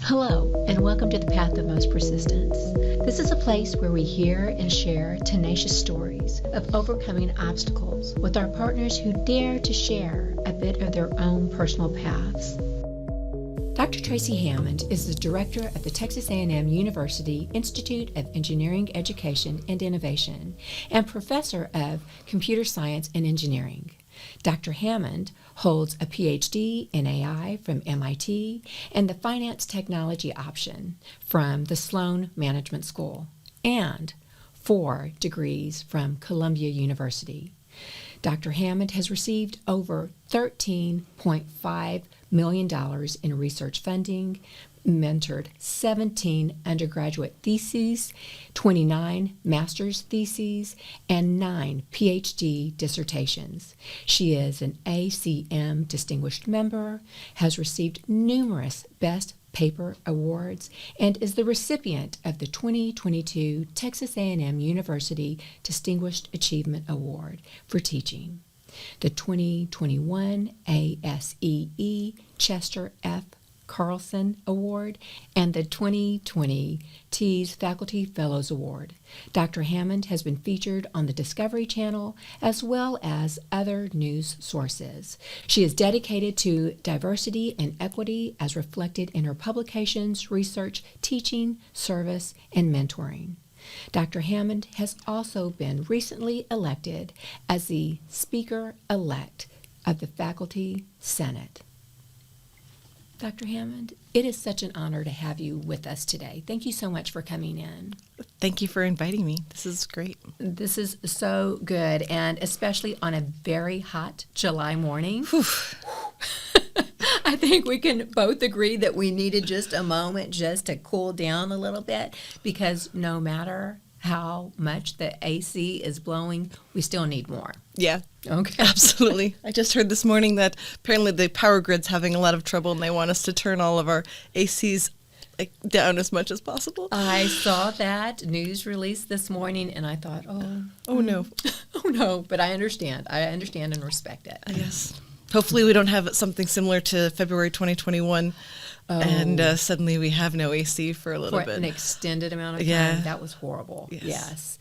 Hello, and welcome to the Path of Most Persistence. This is a place where we hear and share tenacious stories of overcoming obstacles with our partners who dare to share a bit of their own personal paths. Dr. Tracy Hammond is the director of the Texas A&M University Institute of Engineering Education and Innovation and professor of computer science and engineering. Dr. Hammond holds a PhD in AI from MIT and the Finance Technology option from the Sloan Management School and 4 degrees from Columbia University. Dr. Hammond has received over $13.5 million in research funding, mentored 17 undergraduate theses, 29 master's theses, and 9 PhD dissertations. She is an ACM distinguished member, has received numerous Best Paper awards, and is the recipient of the 2022 Texas A&M University Distinguished Achievement Award for teaching, the 2021 ASEE Chester F. Carlson Award, and the 2020 Tees Faculty Fellows Award. Dr. Hammond has been featured on the Discovery Channel as well as other news sources. She is dedicated to diversity and equity as reflected in her publications, research, teaching, service, and mentoring. Dr. Hammond has also been recently elected as the Speaker-elect of the Faculty Senate. Dr. Hammond, it is such an honor to have you with us today. Thank you so much for coming in. Thank you for inviting me. This is great. This is so good, and especially on a very hot July morning. I think we can both agree that we needed just a moment just to cool down a little bit, because no matter how much the AC is blowing, we still need more. Yeah. Okay. Absolutely. I just heard this morning that apparently the power grid's having a lot of trouble and they want us to turn all of our ACs down as much as possible. I saw that news release this morning and I thought, oh no. Oh no, but I understand. I understand and respect it. Yes. Hopefully we don't have something similar to February 2021. And suddenly we have no AC for a little bit. An extended amount of time. Yeah. That was horrible. Yes.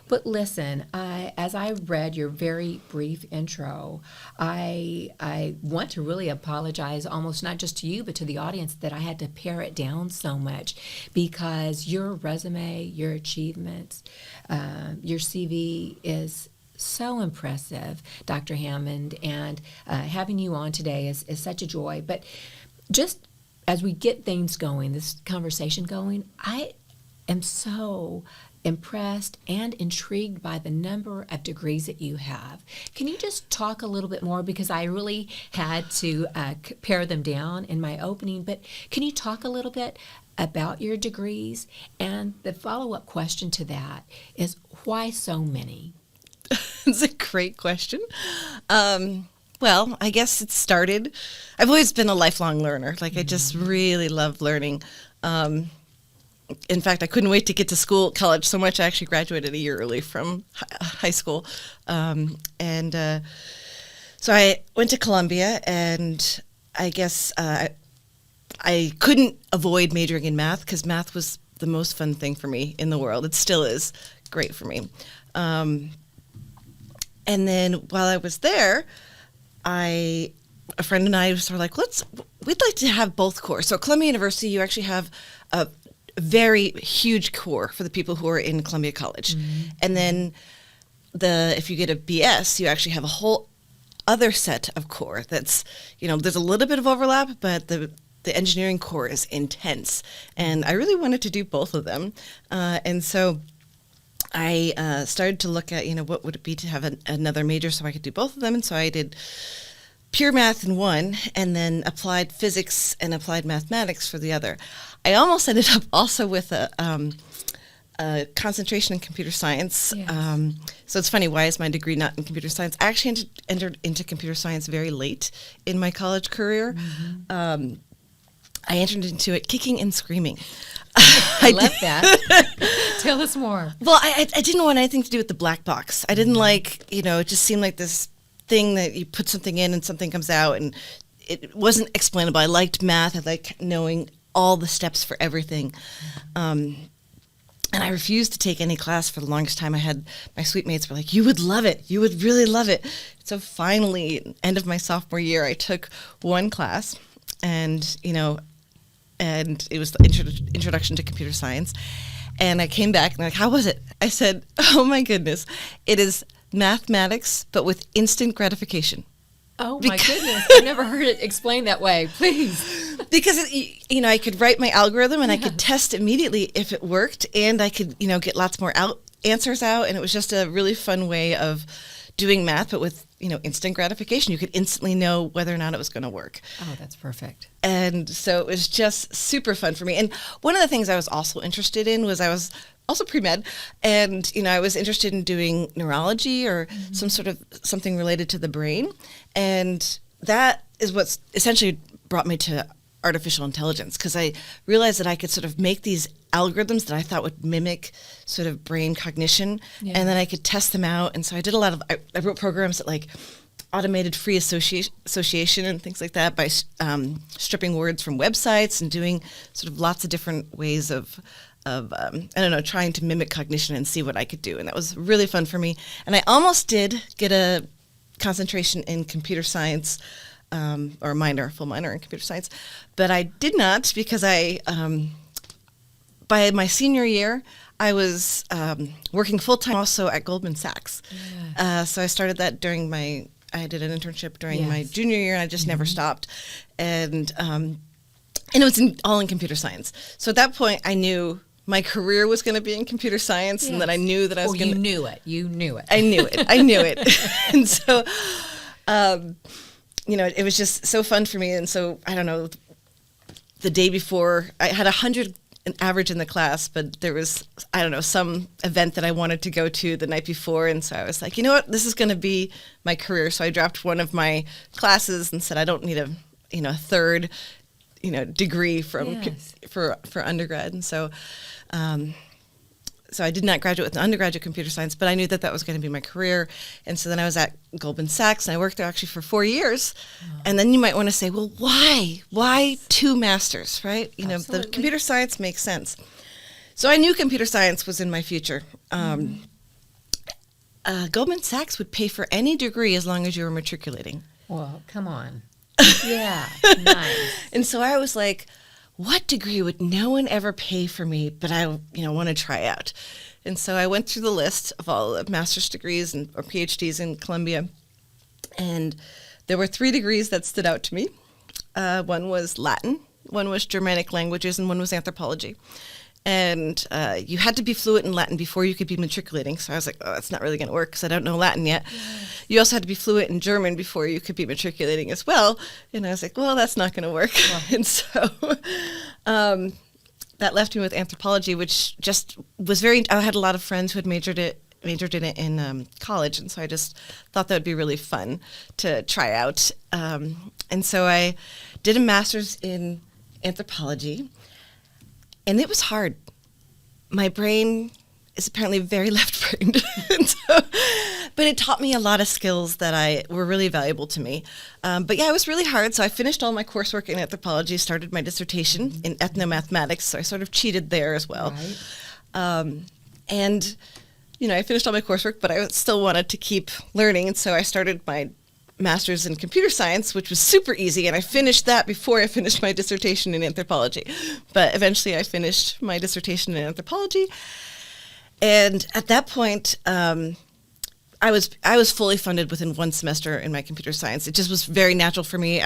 But listen, as I read your very brief intro, I want to really apologize, almost not just to you, but to the audience, that I had to pare it down so much, because your resume, your achievements, your CV is so impressive, Dr. Hammond, and having you on today is such a joy. But just as we get things going, this conversation going, I am so impressed and intrigued by the number of degrees that you have. Can you just talk a little bit more, because I really had to pare them down in my opening, but can you talk a little bit about your degrees? And the follow-up question to that is, why so many? It's a great question. Well, I guess it started, I've always been a lifelong learner. I just really love learning. In fact, I couldn't wait to get to college so much. I actually graduated a year early from high school. So I went to Columbia, and I guess I couldn't avoid majoring in math, because math was the most fun thing for me in the world. It still is great for me. And then while I was there, a friend and I were like, we'd like to have both cores. So at Columbia University, you actually have a very huge core for the people who are in Columbia College. Mm-hmm. And then if you get a BS, you actually have a whole other set of core that's, there's a little bit of overlap, but the engineering core is intense. And I really wanted to do both of them. And so I started to look at, what would it be to have another major so I could do both of them. And so I did pure math in one, and then applied physics and applied mathematics for the other. I almost ended up also with a concentration in computer science. Yes. So it's funny, why is my degree not in computer science? I actually entered into computer science very late in my college career. Mm-hmm. I entered into it kicking and screaming. I love that. Tell us more. Well, I didn't want anything to do with the black box. I didn't it just seemed like this thing that you put something in and something comes out, and it wasn't explainable. I liked math. I liked knowing all the steps for everything. And I refused to take any class for the longest time. I had my suite mates were like, you would love it. You would really love it. So finally, end of my sophomore year, I took one class, and and it was the introduction to computer science. And I came back and they're like, how was it? I said, oh my goodness, it is mathematics, but with instant gratification. Oh my goodness, I've never heard it explained that way. Please. Because, I could write my algorithm and I could test immediately if it worked, and I could, get lots more answers out. And it was just a really fun way of doing math, but with, instant gratification. You could instantly know whether or not it was going to work. Oh, that's perfect. And so it was just super fun for me. And one of the things I was also interested in was I was also pre-med, and I was interested in doing neurology or something related to the brain, and that is what's essentially brought me to artificial intelligence, because I realized that I could sort of make these algorithms that I thought would mimic sort of brain cognition, and then I could test them out. And so I did a lot of I wrote programs that like automated free association and things like that by stripping words from websites and doing sort of lots of different ways of trying to mimic cognition and see what I could do. And that was really fun for me. And I almost did get a concentration in computer science, or full minor in computer science. But I did not, because by my senior year, I was working full-time also at Goldman Sachs. So I started that I did an internship during my junior year, and I just never stopped. And it was all in computer science. So at that point, I knew my career was going to be in computer science, and that I knew that I was going to... You knew it. I knew it. And so, it was just so fun for me. And so, I don't know, the day before, I had 100 an average in the class, but there was, I don't know, some event that I wanted to go to the night before. And so I was like, you know what, this is going to be my career. So I dropped one of my classes and said, I don't need a third degree for undergrad. And so so I did not graduate with an undergraduate computer science, but I knew that was going to be my career. And so then I was at Goldman Sachs, and I worked there actually for 4 years. And then you might want to say, well, why 2 masters, right? Absolutely. The computer science makes sense. So I knew computer science was in my future. Goldman Sachs would pay for any degree as long as you were matriculating. Well, come on. Yeah, nice. And so I was like, what degree would no one ever pay for me, but I want to try out? And so I went through the list of all the master's degrees or PhDs in Columbia, and there were 3 degrees that stood out to me. One was Latin, one was Germanic languages, and one was anthropology. And you had to be fluent in Latin before you could be matriculating. So I was like, oh, that's not really going to work because I don't know Latin yet. Yes. You also had to be fluent in German before you could be matriculating as well. And I was like, well, that's not going to work. Wow. And so that left me with anthropology, which just was I had a lot of friends who had majored in it in college. And so I just thought that would be really fun to try out. And so I did a master's in anthropology. And it was hard. My brain is apparently very left-brained. But it taught me a lot of skills that were really valuable to me. But yeah, it was really hard. So I finished all my coursework in anthropology, started my dissertation in ethnomathematics. So I sort of cheated there as well. Right. And, I finished all my coursework, but I still wanted to keep learning. And so I started my master's in computer science, which was super easy, and I finished that before I finished my dissertation in anthropology. But eventually I finished my dissertation in anthropology, and at that point I was fully funded within 1 semester in my computer science. It just was very natural for me.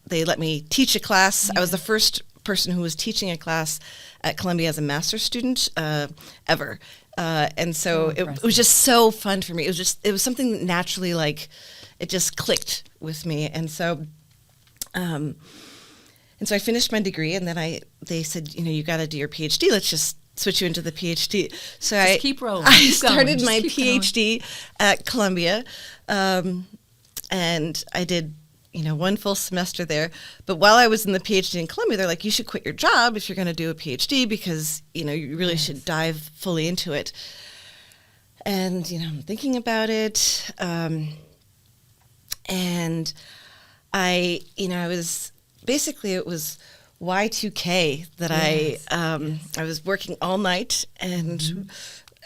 They let me teach a class. Yeah. I was the first person who was teaching a class at Columbia as a master's student ever. And so it was just so fun for me. It was something that naturally, like, it just clicked with me. And so I finished my degree, and then they said, you got to do your PhD. Let's just switch you into the PhD. So keep rolling. I started my PhD at Columbia, and I did, 1 full semester there. But while I was in the PhD in Columbia, they're like, you should quit your job if you're going to do a PhD because, you really should dive fully into it. And, I'm thinking about it. And I was, basically it was Y2K that I was working all night, and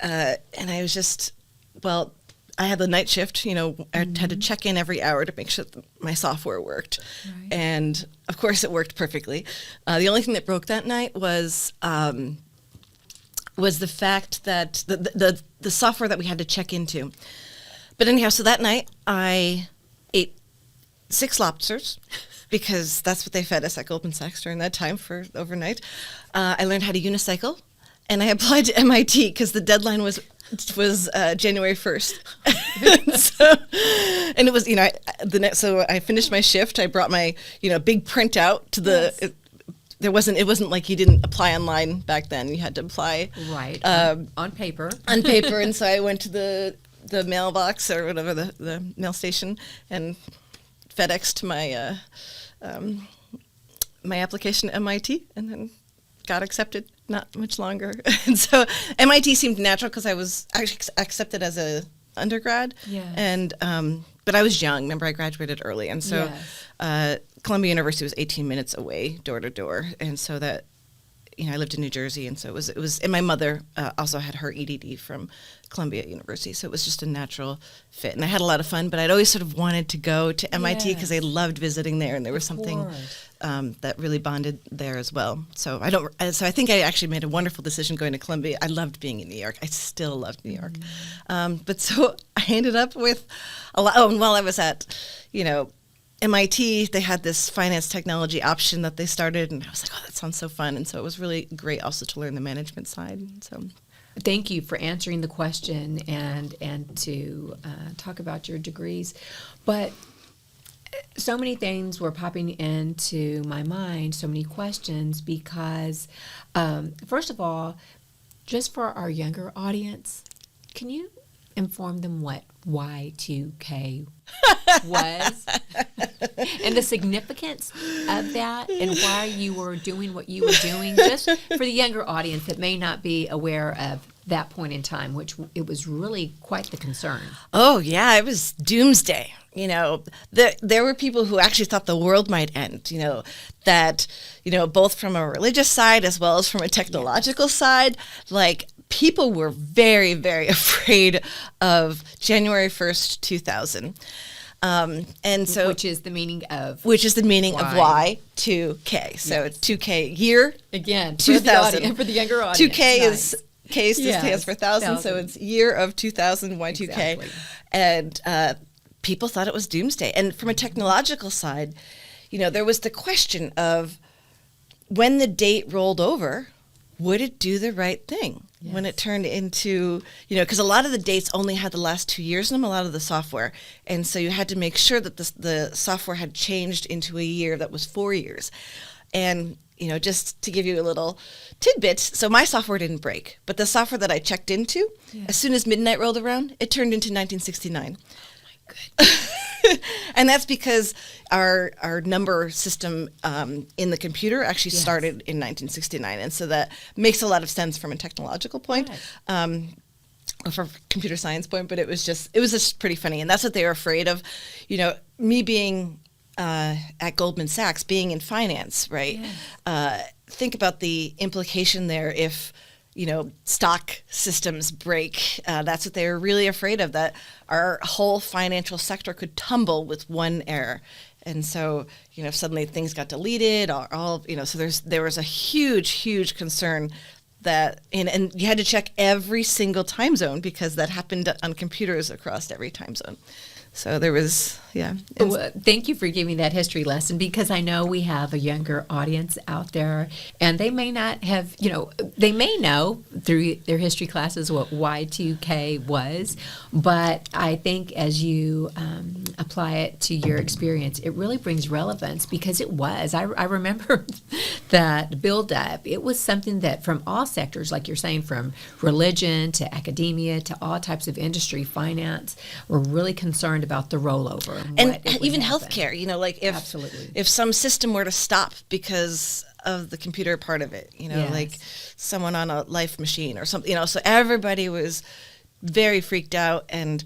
I was just, well, I had the night shift, I had to check in every hour to make sure that my software worked. Right. And of course it worked perfectly. The only thing that broke that night was the fact that the software that we had to check into. But anyhow, so that night I ate 6 lobsters because that's what they fed us at Goldman Sachs during that time for overnight. I learned how to unicycle, and I applied to MIT because the deadline was January 1st. and it was, so I finished my shift. I brought my, big printout to the, it wasn't like you didn't apply online back then. You had to apply. Right. On paper. On paper. And so I went to the mailbox or whatever, the mail station, and FedExed my, my application to MIT, and then got accepted not much longer. And so MIT seemed natural because I was accepted as a undergrad. Yes. And but I was young. Remember, I graduated early, and so Columbia University was 18 minutes away, door to door, and so that I lived in New Jersey, and so it was. And my mother also had her EDD from Columbia University, so it was just a natural fit. And I had a lot of fun, but I'd always sort of wanted to go to MIT because I loved visiting there, and there was something that really bonded there as well. So I think I actually made a wonderful decision going to Columbia. I loved being in New York. I still loved New York. But so I ended up with a lot. Oh, and while I was at, MIT, they had this finance technology option that they started, and I was like, oh, that sounds so fun. And so it was really great also to learn the management side. So, thank you for answering the question and to talk about your degrees. But so many things were popping into my mind, so many questions, because first of all, just for our younger audience, can you inform them what Y2K was and the significance of that, and why you were doing what you were doing, just for the younger audience that may not be aware of that point in time, which it was really quite the concern. Oh, yeah, it was doomsday. There were people who actually thought the world might end, that, both from a religious side as well as from a technological side, like, people were very, very afraid of January 1st, 2000. And so, which is the meaning of Y2K. So 2K year again 2000 for the younger audience. 2K is stands for thousand, so it's year of 2000 Y2K. Exactly. And people thought it was doomsday. And from a technological side, there was the question of when the date rolled over, would it do the right thing? Yes. When it turned into, because a lot of the dates only had the last 2 years in them, a lot of the software. And so you had to make sure that the software had changed into a year that was 4 years. And, just to give you a little tidbit, so my software didn't break, but the software that I checked into, as soon as midnight rolled around, it turned into 1969. Oh, my goodness. And that's because our number system in the computer actually started in 1969, and so that makes a lot of sense from a technological point, or from a computer science point. But it was just pretty funny, and that's what they were afraid of. Me being at Goldman Sachs, being in finance, right? Yes. Think about the implication there if stock systems break. That's what they were really afraid of, that our whole financial sector could tumble with one error. And so, if suddenly things got deleted, so there was a huge, huge concern that, and you had to check every single time zone because that happened on computers across every time zone. So there was, Well, thank you for giving that history lesson, because I know we have a younger audience out there, and they may not have, they may know through their history classes what Y2K was, but I think as you apply it to your experience, it really brings relevance, because it was. I remember that build-up. It was something that from all sectors, like you're saying, from religion to academia to all types of industry, finance, were really concerned about the rollover and even healthcare. Absolutely. If some system were to stop because of the computer part of it, like someone on a life machine or something, so everybody was very freaked out. And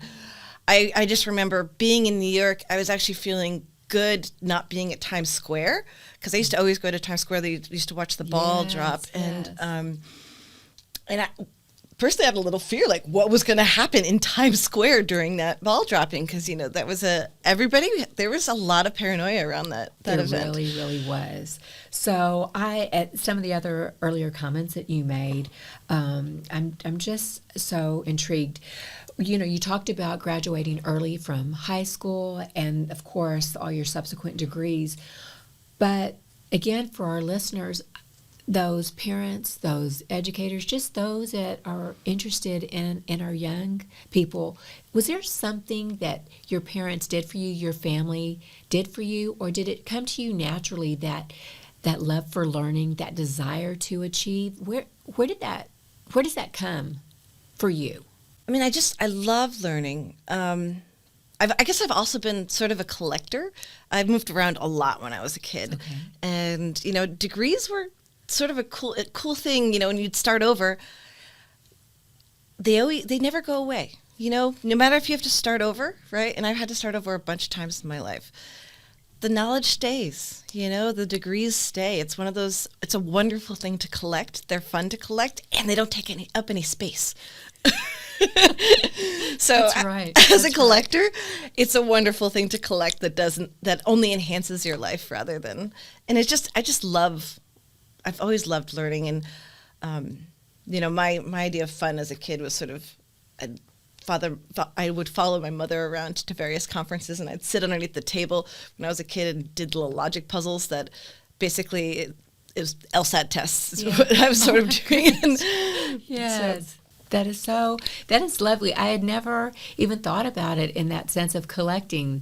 I just remember being in New York, I was actually feeling good not being at Times Square, because I used to always go to Times Square. They used to watch the ball drop, and I personally had a little fear, like what was going to happen in Times Square during that ball dropping, because that was there was a lot of paranoia around that event. There really was. So at some of the other earlier comments that you made, I'm just so intrigued. You talked about graduating early from high school and, of course, all your subsequent degrees. But, again, for our listeners, those parents, those educators, just those that are interested in our young people, was there something that your parents did for you, your family did for you, or did it come to you naturally, that love for learning, that desire to achieve? Where does that come for you? I mean, I love learning. I guess I've also been sort of a collector. I've moved around a lot when I was a kid. Okay. And, degrees were sort of a cool thing, when you'd start over. They never go away, no matter if you have to start over, right? And I've had to start over a bunch of times in my life. The knowledge stays, the degrees stay. It's it's a wonderful thing to collect. They're fun to collect, and they don't take up any space. So That's right. As a collector, it's a wonderful thing to collect that only enhances your life rather than, and I've always loved learning. And, my idea of fun as a kid was sort of, I would follow my mother around to various conferences, and I'd sit underneath the table when I was a kid and did little logic puzzles that basically it was LSAT tests is what I was sort of doing. Yes. So, that is lovely. I had never even thought about it in that sense of collecting.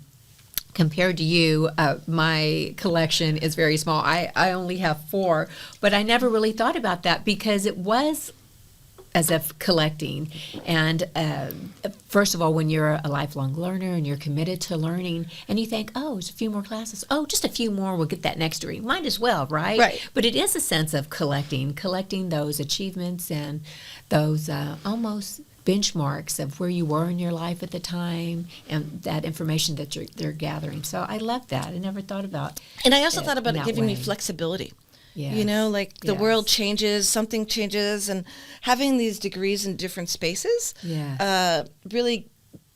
Compared to you, my collection is very small. I only have 4, but I never really thought about that because it was as if collecting. And first of all, when you're a lifelong learner and you're committed to learning, and you think, oh, it's a few more classes. Oh, just a few more, we'll get that next degree. Might as well, right? Right. But it is a sense of collecting those achievements and those almost benchmarks of where you were in your life at the time and that information that they're gathering. So I love that. I never thought about And I also thought about it giving me way. flexibility. Yes. The world changes, something changes, and having these degrees in different spaces really,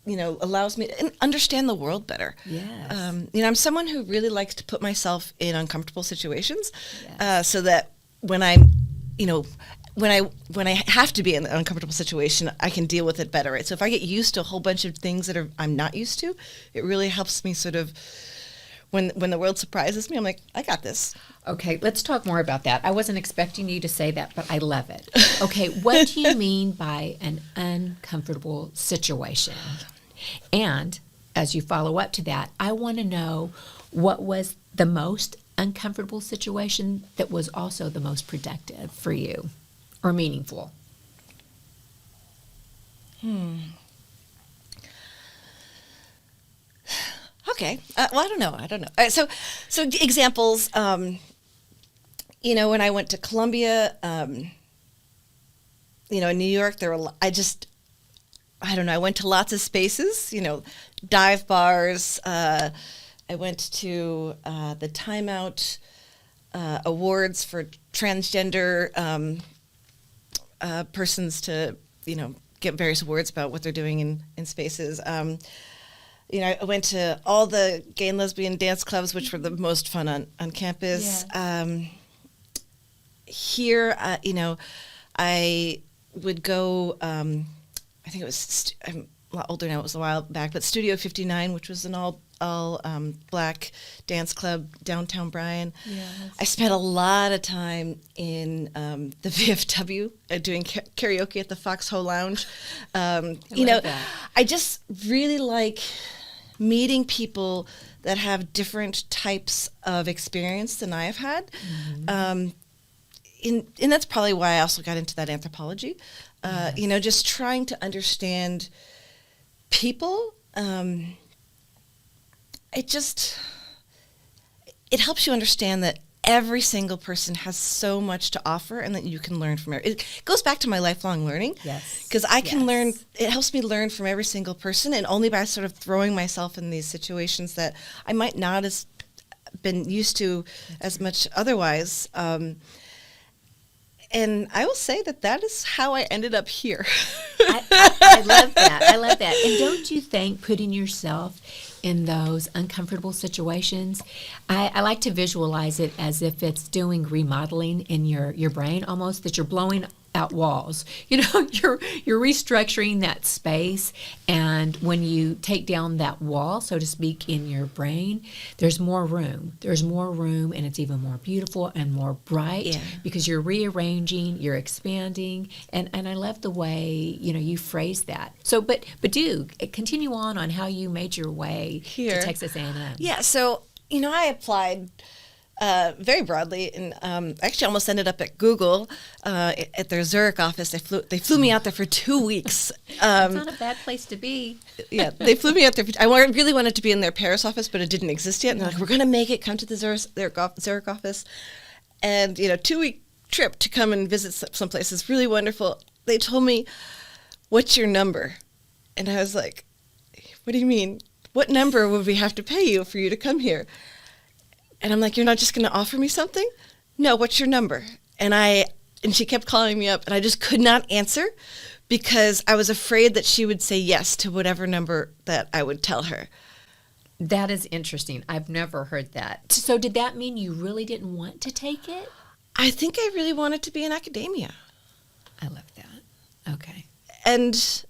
allows me to understand the world better. Yes. I'm someone who really likes to put myself in uncomfortable situations, so that when when I have to be in an uncomfortable situation, I can deal with it better. Right? So if I get used to a whole bunch of things that I'm not used to, it really helps me sort of, when the world surprises me, I'm like, I got this. Okay, let's talk more about that. I wasn't expecting you to say that, but I love it. Okay, what do you mean by an uncomfortable situation? And as you follow up to that, I want to know what was the most uncomfortable situation that was also the most productive for you or meaningful. Okay. Well, I don't know. All right, so examples. When I went to Columbia, in New York, there were. I went to lots of spaces. Dive bars. I went to the Time Out awards for transgender persons to get various awards about what they're doing in spaces. I went to all the gay and lesbian dance clubs, which were the most fun on campus. Yeah. Here, I would go, I think it was, I'm a lot older now, it was a while back, but Studio 59, which was an all black dance club, downtown Bryan. Yes. I spent a lot of time in the VFW doing karaoke at the Foxhole Lounge. That. I just really like meeting people that have different types of experience than I have had. Mm-hmm. And that's probably why I also got into that anthropology. Yes. Just trying to understand people. It helps you understand that every single person has so much to offer and that you can learn from it. It goes back to my lifelong learning. Yes. Because I can learn, it helps me learn from every single person, and only by sort of throwing myself in these situations that I might not have been used to as much otherwise. And I will say that is how I ended up here. I love that. I love that. And don't you think putting yourself in those uncomfortable situations, I like to visualize it as if it's doing remodeling in your brain almost, that you're blowing out walls. You're restructuring that space, and when you take down that wall, so to speak, in your brain, there's more room. There's more room, and it's even more beautiful and more bright because you're rearranging, you're expanding, and I love the way you phrase that. So, but do continue on how you made your way here to Texas A&M. Yeah. So I applied very broadly, and actually almost ended up at Google at their Zurich office. They flew me out there for 2 weeks. It's not a bad place to be. Yeah, they flew me out there. I really wanted to be in their Paris office, but it didn't exist yet. And they're like, "We're going to make it. Come to the Zurich office." And 2-week trip to come and visit some places, really wonderful. They told me, "What's your number?" And I was like, "What do you mean? What number would we have to pay you for you to come here?" And I'm like, "You're not just going to offer me something?" "No, what's your number?" And she kept calling me up, and I just could not answer because I was afraid that she would say yes to whatever number that I would tell her. That is interesting. I've never heard that. So did that mean you really didn't want to take it? I think I really wanted to be in academia. I love that. Okay. And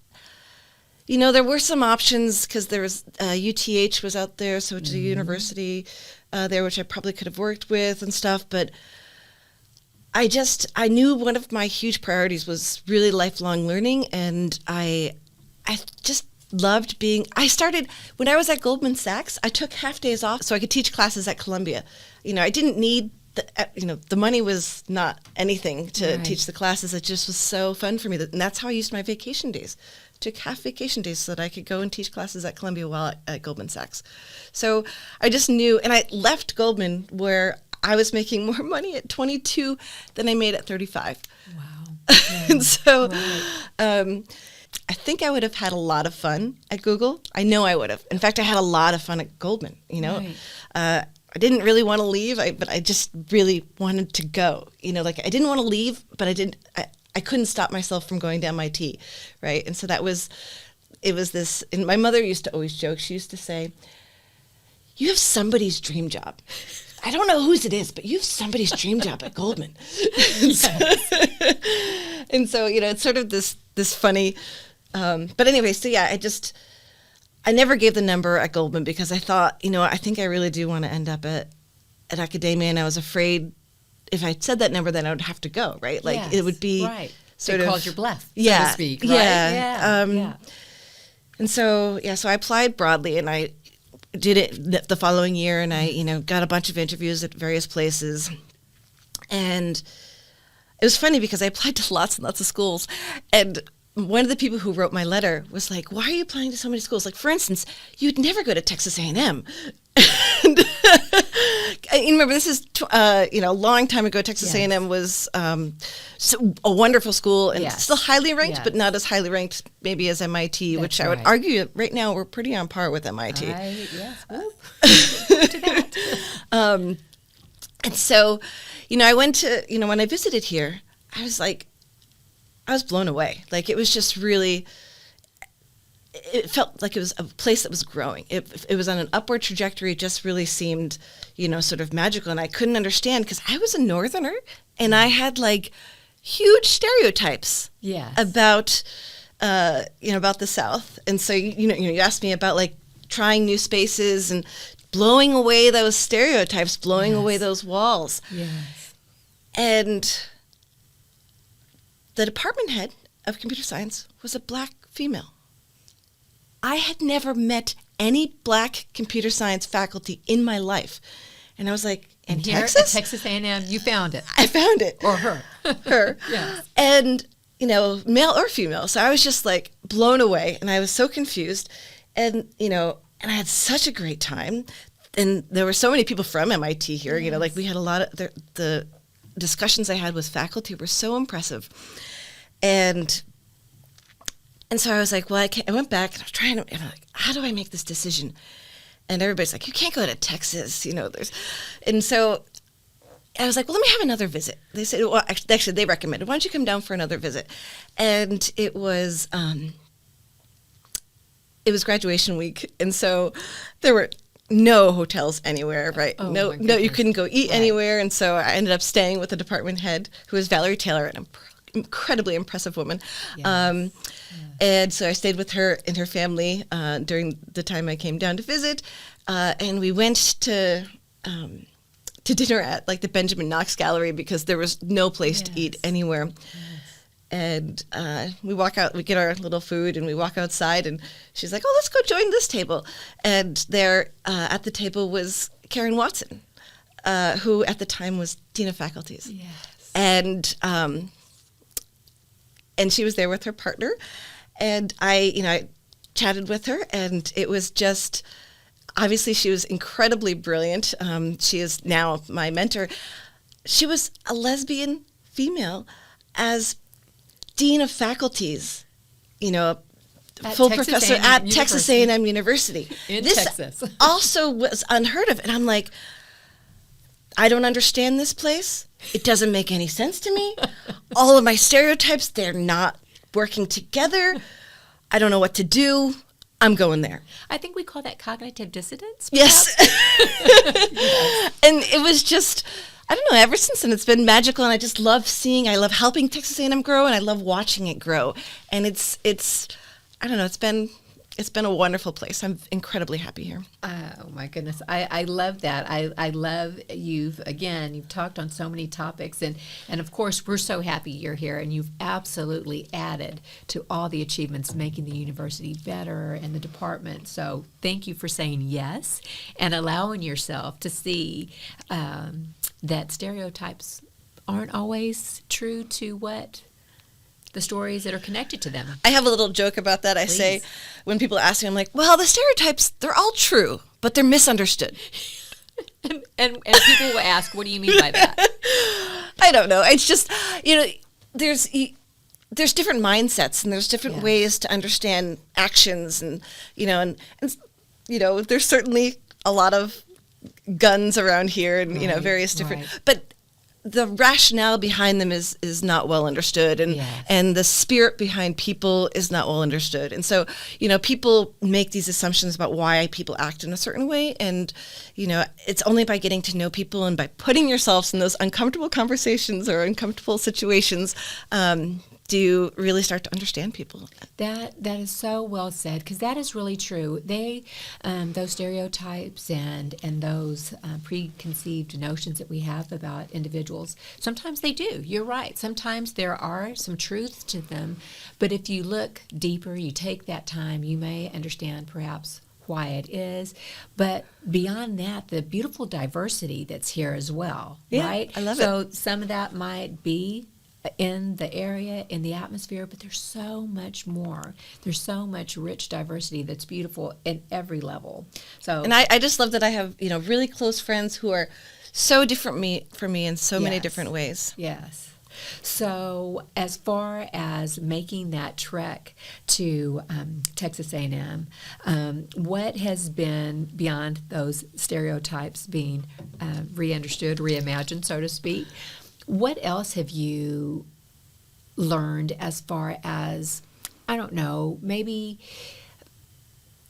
there were some options because there was UTH was out there, so it's a university there, which I probably could have worked with and stuff. But I knew one of my huge priorities was really lifelong learning, and I just loved I started when I was at Goldman Sachs. I took half days off so I could teach classes at Columbia. I didn't need the money was not anything to teach the classes. It just was so fun for me, and that's how I used my vacation days. Took half vacation days so that I could go and teach classes at Columbia while at Goldman Sachs. So I just knew, and I left Goldman where I was making more money at 22 than I made at 35. Wow. Yeah. And so I think I would have had a lot of fun at Google. I know I would have. In fact, I had a lot of fun at Goldman, Right. I didn't really want to leave, but I just really wanted to go. I didn't want to leave, but I couldn't stop myself from going to MIT, right? And so it was this, and my mother used to always joke, she used to say, "You have somebody's dream job. I don't know whose it is, but you have somebody's dream job at Goldman." And so, it's sort of this funny, but anyway, so yeah, I never gave the number at Goldman because I thought, I think I really do want to end up at academia, and I was afraid if I said that number, then I would have to go, right? Like it would be sort of called your bluff, so yeah, to speak, right? Yeah. And so I applied broadly, and I did it the following year, and I got a bunch of interviews at various places, and it was funny because I applied to lots and lots of schools, and one of the people who wrote my letter was like, "Why are you applying to so many schools? Like, for instance, you'd never go to Texas A&M." And you remember, this is a long time ago. Texas A&M was a wonderful school and still highly ranked, but not as highly ranked maybe as MIT, which I would argue right now we're pretty on par with MIT. And so, I went to, when I visited here, I was blown away. Like, it was just really, it felt like it was a place that was growing. It was on an upward trajectory. It just really seemed, sort of magical. And I couldn't understand because I was a Northerner and I had huge stereotypes about, about the South. And so, you asked me about trying new spaces and blowing away those stereotypes, blowing away those walls. Yes. And the department head of computer science was a Black female. I had never met any Black computer science faculty in my life. And I was like, in Texas? At Texas A&M, you found it. I found it. Or her. Her. Yes. And, male or female. So I was just blown away, and I was so confused. And, and I had such a great time. and there were so many people from MIT here. Yes. You know, like we had a lot of the discussions I had with faculty were so impressive, and so I was like, well, I went back and I was trying to, and I'm like, how do I make this decision? And everybody's like, you can't go to Texas, you know. And so I was like, well, let me have another visit. They said, well, actually, they recommended, why don't you come down for another visit? And it was graduation week, and so there were no hotels anywhere, right? Oh, no, you couldn't go eat anywhere. And so I ended up staying with the department head, who was Valerie Taylor, an incredibly impressive woman. Yes. And so I stayed with her and her family during the time I came down to visit, and we went to dinner at like the Benjamin Knox Gallery because there was no place to eat anywhere. And we walk out, we get our little food, and we walk outside, and she's like, oh, let's go join this table. And there at the table was Karen Watson, who at the time was Dean of Faculties. Yes. And she was there with her partner. And I chatted with her, and it was just, obviously she was incredibly brilliant. She is now my mentor. She was a lesbian female as Dean of Faculties, full professor at Texas A&M University. This Texas. Also was unheard of. And I'm like, I don't understand this place. It doesn't make any sense to me. All of my stereotypes, they're not working together. I don't know what to do. I'm going there. I think we call that cognitive dissonance. Yes. And it was just, I don't know, ever since then it's been magical, and I just love I love helping Texas A&M grow, and I love watching it grow. And it's I don't know, it's been a wonderful place. I'm incredibly happy here. Oh my goodness. I love that. I love you've talked on so many topics, and of course we're so happy you're here, and you've absolutely added to all the achievements making the university better and the department. So thank you for saying yes and allowing yourself to see that stereotypes aren't always true to what the stories that are connected to them. I have a little joke about that. I say, when people ask me, I'm like, well, the stereotypes, they're all true, but they're misunderstood. and people will ask, what do you mean by that? I don't know. It's just, there's different mindsets, and there's different ways to understand actions, and there's certainly a lot of guns around here, and various different, but the rationale behind them is not well understood, and the spirit behind people is not well understood. And so, people make these assumptions about why people act in a certain way, and, it's only by getting to know people and by putting yourselves in those uncomfortable conversations or uncomfortable situations do you really start to understand people. That is so well said, because that is really true. They, those stereotypes and those preconceived notions that we have about individuals, sometimes they do. You're right. Sometimes there are some truths to them, but if you look deeper, you take that time, you may understand perhaps why it is. But beyond that, the beautiful diversity that's here as well, right? I love it. So some of that might be in the area, in the atmosphere, but there's so much more. There's so much rich diversity that's beautiful at every level. So, and I just love that I have really close friends who are so different from me in so many different ways. Yes. So as far as making that trek to Texas A&M, what has been, beyond those stereotypes being re-understood, reimagined, so to speak, what else have you learned as far as, I don't know, maybe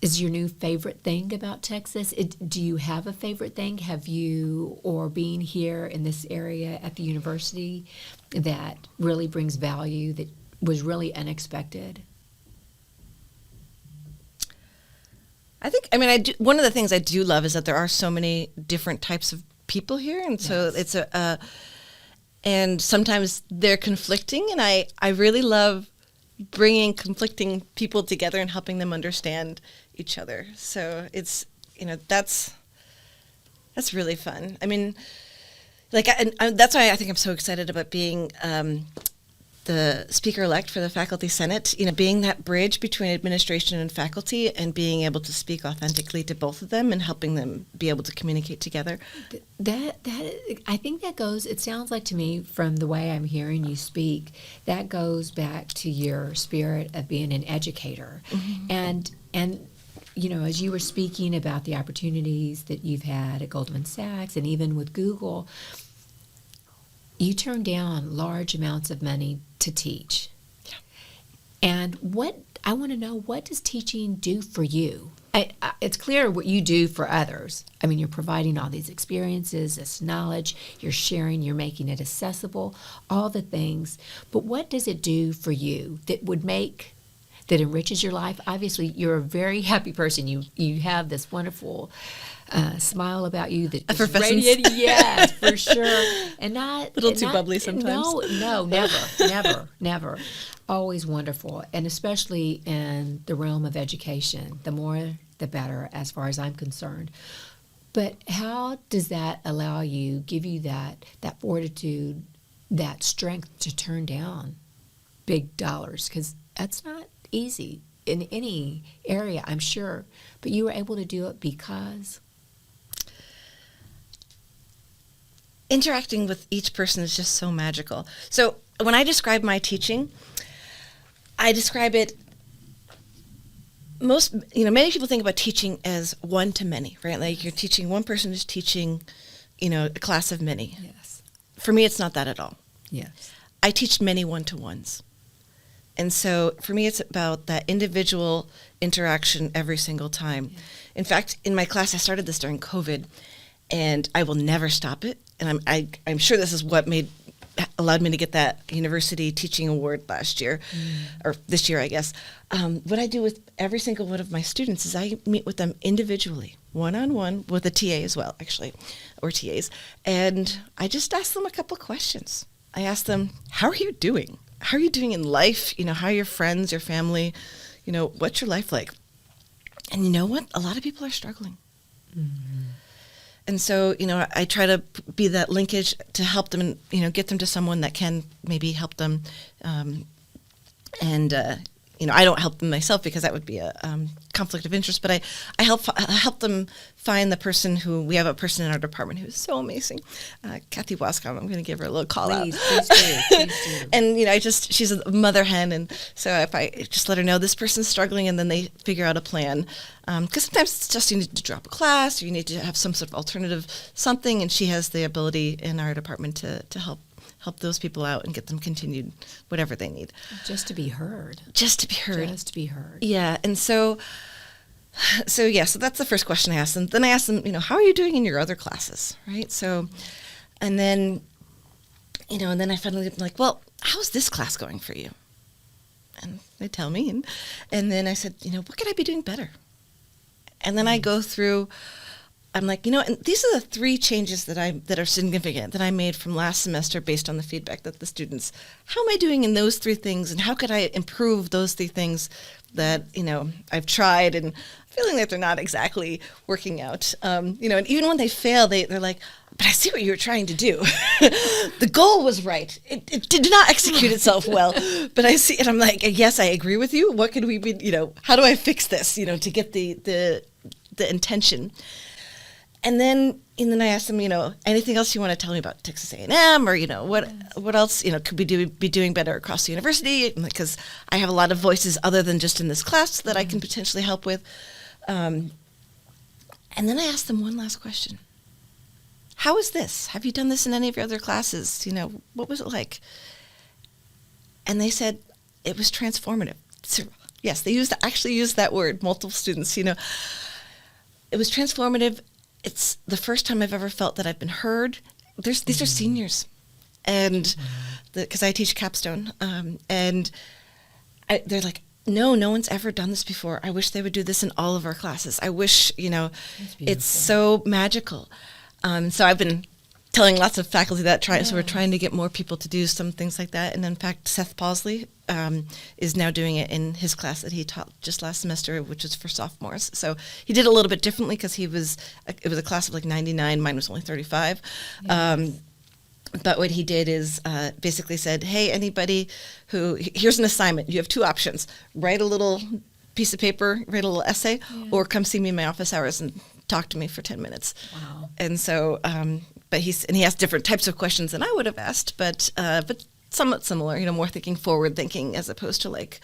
is your new favorite thing about Texas? Do you have a favorite thing? Have you, or being here in this area at the university, that really brings value, that was really unexpected? One of the things I do love is that there are so many different types of people here, and so it's and sometimes they're conflicting, and I really love bringing conflicting people together and helping them understand each other. So it's, that's really fun. That's why I think I'm so excited about being the speaker-elect for the Faculty Senate, being that bridge between administration and faculty and being able to speak authentically to both of them and helping them be able to communicate together. That I think that goes, it sounds like to me from the way I'm hearing you speak, that goes back to your spirit of being an educator. And as you were speaking about the opportunities that you've had at Goldman Sachs and even with Google, you turned down large amounts of money to teach. Yeah. And I want to know, what does teaching do for you? It's clear what you do for others. I mean, you're providing all these experiences, this knowledge, you're sharing, you're making it accessible, all the things. But what does it do for you that enriches your life? Obviously, you're a very happy person. You have this wonderful smile about you that is radiating. Yes, for sure. And not a little too bubbly sometimes. No, never. Always wonderful, and especially in the realm of education. The more, the better, as far as I'm concerned. But how does that give you that fortitude, that strength to turn down big dollars? Because that's not easy in any area, I'm sure. But you were able to do it because? Interacting with each person is just so magical. So when I describe my teaching, I describe it, many people think about teaching as one to many, right? Like you're teaching, one person is teaching, a class of many. Yes. For me, it's not that at all. Yes. I teach many one-to-ones. And so for me, it's about that individual interaction every single time. Yeah. In fact, in my class, I started this during COVID, and I will never stop it. And I'm sure this is what allowed me to get that university teaching award last year, or this year, I guess. What I do with every single one of my students is I meet with them individually, one-on-one, with a TA as well, actually, or TAs. And I just ask them a couple questions. I ask them, how are you doing? How are you doing in life? How are your friends, your family? What's your life like? And you know what? A lot of people are struggling. Mm-hmm. And so, I try to be that linkage to help them and, get them to someone that can maybe help them. I don't help them myself because that would be a conflict of interest, but I help them find the person we have a person in our department who is so amazing, Kathy Wascom. I'm going to give her a little call out. Please do. And, she's a mother hen. And so if I just let her know this person's struggling, and then they figure out a plan. Because sometimes it's just you need to drop a class, or you need to have some sort of alternative something, and she has the ability in our department to help those people out and get them continued whatever they need. Just to be heard. Yeah, and so that's the first question I asked them. Then I asked them, how are you doing in your other classes, right? So, and then, and then I finally am like, well, how's this class going for you? And they tell me, and then I said, what could I be doing better? And then I go through. I'm like, and these are the 3 changes that are significant that I made from last semester based on the feedback that the students. How am I doing in those 3 things, and how could I improve those 3 things that I've tried and feeling that they're not exactly working out. And even when they fail, they're like, but I see what you were trying to do. The goal was right. It did not execute itself well, but I see, and I'm like, yes, I agree with you. What could we be? How do I fix this? To get the intention. And then I asked them, anything else you want to tell me about Texas A&M, or what else could we be doing better across the university? Because I have a lot of voices other than just in this class that I can potentially help with. And then I asked them one last question. How is this? Have you done this in any of your other classes? What was it like? And they said it was transformative. So, yes, they actually used that word, multiple students. It was transformative. It's the first time I've ever felt that I've been heard. These are seniors, and because I teach capstone, and they're like, no one's ever done this before. I wish they would do this in all of our classes. I wish, it's so magical. So I've been telling lots of faculty that so we're trying to get more people to do some things like that. And in fact, Seth Pausley is now doing it in his class that he taught just last semester, which is for sophomores. So he did it a little bit differently because it was a class of like 99. Mine was only 35. Yes. But what he did is basically said, hey, anybody here's an assignment. You have two options. Write a little piece of paper, write a little essay, or come see me in my office hours and talk to me for 10 minutes. Wow. And so, but he asked different types of questions than I would have asked, but somewhat similar, more thinking, forward thinking, as opposed to like,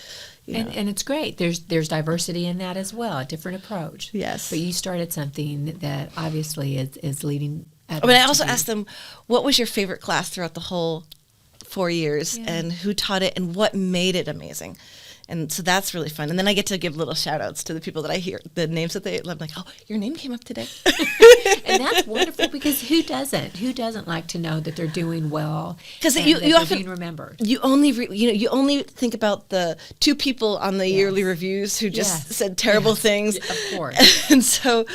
And it's great. There's diversity in that as well, a different approach. Yes. But you started something that obviously is leading. I also asked them, what was your favorite class throughout the whole 4 years, and who taught it, and what made it amazing? And so that's really fun. And then I get to give little shout outs to the people that I hear, the names that they love. Like, oh, your name came up today. And that's wonderful, because who doesn't? Who doesn't like to know that they're doing well? Because you often being remembered. You only you only think about the two people on the yearly reviews who just said terrible things. Of course. And so,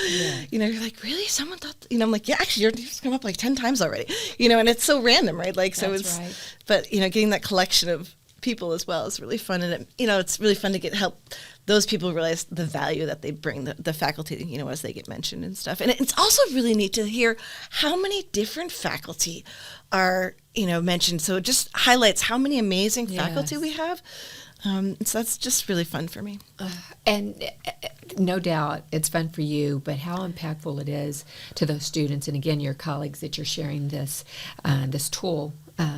you're like, really? Someone thought, I'm like, yeah, actually, your name's come up like 10 times already. And it's so random, right? Like, so that's it's, right. But, getting that collection of people as well is really fun, and it's really fun to help those people realize the value that they bring the faculty, as they get mentioned and stuff. And it's also really neat to hear how many different faculty are mentioned. So it just highlights how many amazing faculty we have. So that's just really fun for me. And no doubt it's fun for you, but how impactful it is to those students, and again, your colleagues that you're sharing this tool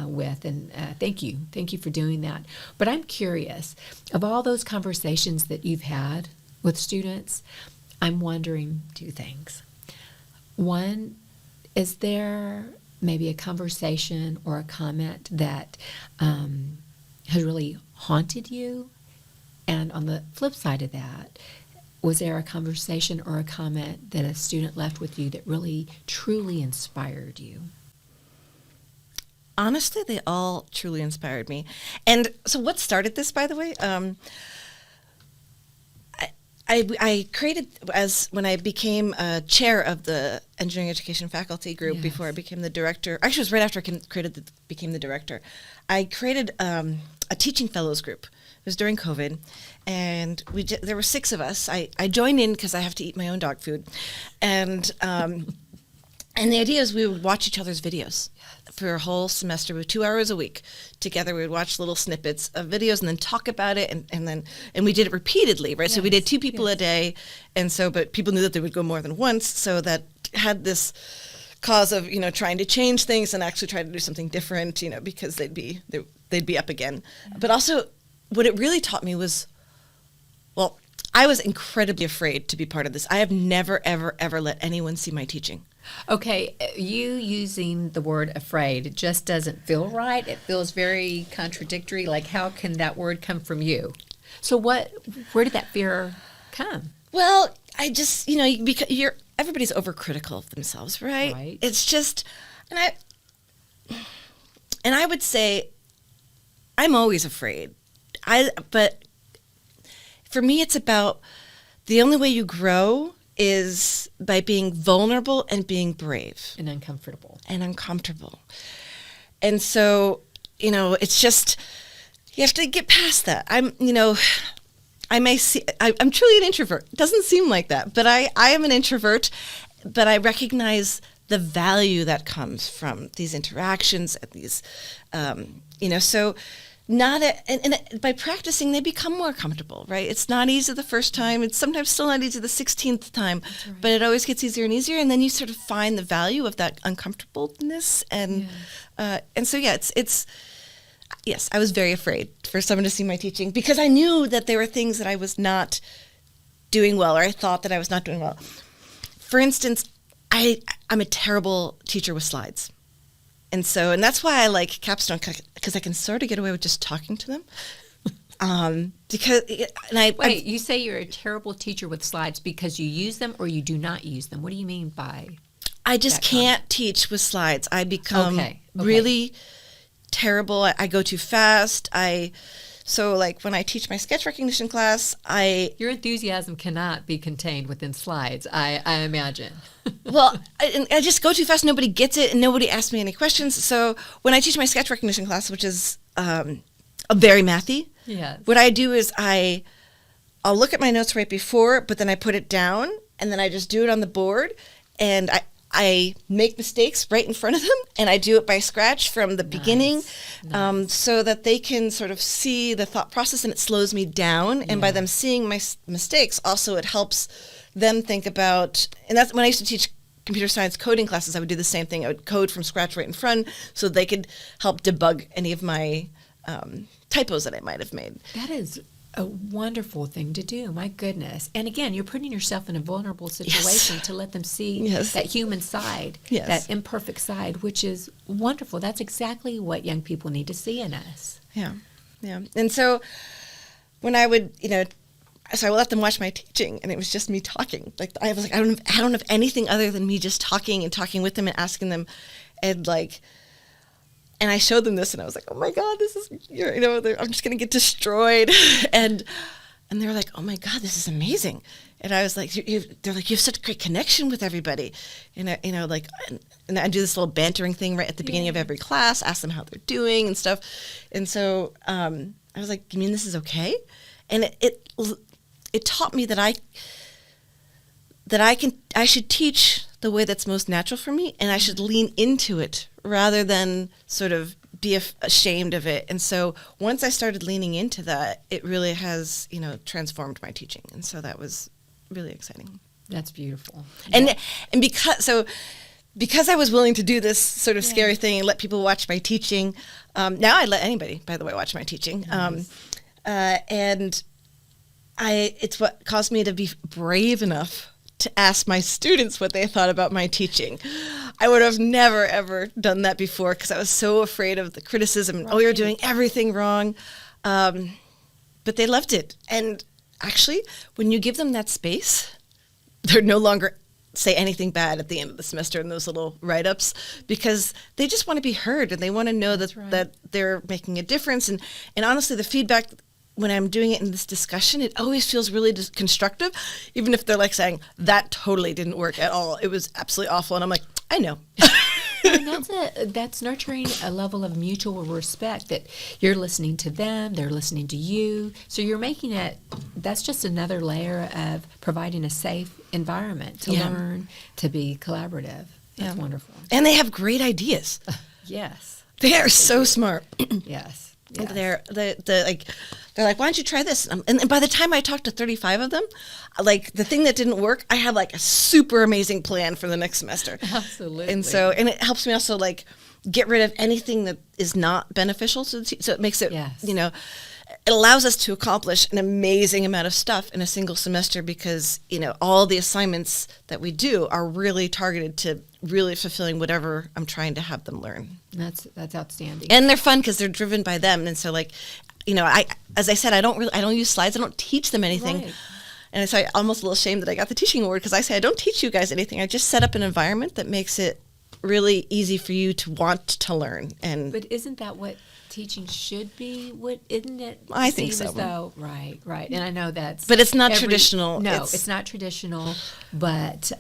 with. And thank you for doing that. But I'm curious, of all those conversations that you've had with students, I'm wondering two things. One, is there maybe a conversation or a comment that has really haunted you? And on the flip side of that, was there a conversation or a comment that a student left with you that really, truly inspired you? Honestly, they all truly inspired me. And so what started this, by the way, I created, when I became chair of the engineering education faculty group, before I became the director. Actually, it was right after I became the director. I created a teaching fellows group. It was during COVID, and there were 6 of us. I joined in because I have to eat my own dog food, and the idea is we would watch each other's videos for a whole semester, with 2 hours a week together. We would watch little snippets of videos and then talk about it, and we did it repeatedly, right? So we did 2 people a day, and so, but people knew that they would go more than once, so that had this cause of trying to change things and actually try to do something different, because they'd be up again. But also, what it really taught me was, well, I was incredibly afraid to be part of this. I have never, ever, ever let anyone see my teaching. Okay, you using the word afraid, it just doesn't feel right. It feels very contradictory. Like, how can that word come from you? So where did that fear come? Well, I just, because everybody's overcritical of themselves, right? Right. It's just, and I would say I'm always afraid. But for me, it's about the only way you grow is by being vulnerable and being brave. And uncomfortable. And so, it's just, you have to get past that. I'm truly an introvert. It doesn't seem like that, but I am an introvert, but I recognize the value that comes from these interactions and these, so and by practicing, they become more comfortable, right? It's not easy the first time. It's sometimes still not easy the 16th time, right. But it always gets easier and easier. And then you sort of find the value of that uncomfortableness. And so, it's yes, I was very afraid for someone to see my teaching, because I knew that there were things that I was not doing well, or I thought that I was not doing well. For instance, I'm a terrible teacher with slides. And that's why I like Capstone, because I can sort of get away with just talking to them. Wait, you say you're a terrible teacher with slides because you use them or you do not use them. What do you mean by I just can't teach with slides. I become really terrible. I go too fast. So like when I teach my sketch recognition class, Your enthusiasm cannot be contained within slides, I imagine. Well, I just go too fast. Nobody gets it, and nobody asks me any questions. So when I teach my sketch recognition class, which is a very mathy, what I do is I'll look at my notes right before, but then I put it down, and then I just do it on the board, and I make mistakes right in front of them, and I do it by scratch from the beginning, so that they can sort of see the thought process, and it slows me down. And by them seeing my mistakes, also it helps them think about, and that's when I used to teach computer science coding classes, I would do the same thing. I would code from scratch right in front so they could help debug any of my typos that I might have made. That is a wonderful thing to do. My goodness. And again, you're putting yourself in a vulnerable situation to let them see that human side, that imperfect side, which is wonderful. That's exactly what young people need to see in us. Yeah. And so when I would, so I would let them watch my teaching, and it was just me talking. Like I was like, I don't have anything other than me just talking with them and asking them, and I showed them this, and I was like, oh my God, this is, I'm just going to get destroyed. And they were like, oh my God, this is amazing. And I was like, they're like, you have such a great connection with everybody. And I do this little bantering thing right at the beginning of every class, ask them how they're doing and stuff. And so I was like, you mean this is okay? And it taught me that I should teach the way that's most natural for me, and I should lean into it rather than sort of be ashamed of it. And so once I started leaning into that, it really has, transformed my teaching. And so that was really exciting. That's beautiful. And because I was willing to do this sort of scary thing and let people watch my teaching, now I let anybody, by the way, watch my teaching. Nice. And it's what caused me to be brave enough to ask my students what they thought about my teaching. I would have never, ever done that before because I was so afraid of the criticism. Right. Oh, you're doing everything wrong. But they loved it. And actually, when you give them that space, they're no longer say anything bad at the end of the semester in those little write-ups, because they just want to be heard, and they want to know that they're making a difference. And honestly, the feedback when I'm doing it in this discussion, it always feels really constructive, even if they're like saying, that totally didn't work at all. It was absolutely awful. And I'm like, I know. And that's nurturing a level of mutual respect, that you're listening to them, they're listening to you. So you're making that's just another layer of providing a safe environment to learn, to be collaborative. That's wonderful. And they have great ideas. Yes. They are so smart. Yes. They're like, why don't you try this? And by the time I talked to 35 of them, like the thing that didn't work, I have like a super amazing plan for the next semester. Absolutely. And it helps me also like get rid of anything that is not beneficial. So it makes it, it allows us to accomplish an amazing amount of stuff in a single semester, because, all the assignments that we do are really targeted to really fulfilling whatever I'm trying to have them learn. That's outstanding. And they're fun because they're driven by them. And so like, as I said, I don't use slides. I don't teach them anything. Right. And so I'm almost a little ashamed that I got the teaching award, because I say I don't teach you guys anything. I just set up an environment that makes it really easy for you to want to learn. But isn't that what teaching should be? Isn't it? I think so. As though, right. And I know that's. But it's not traditional. No, it's not traditional. But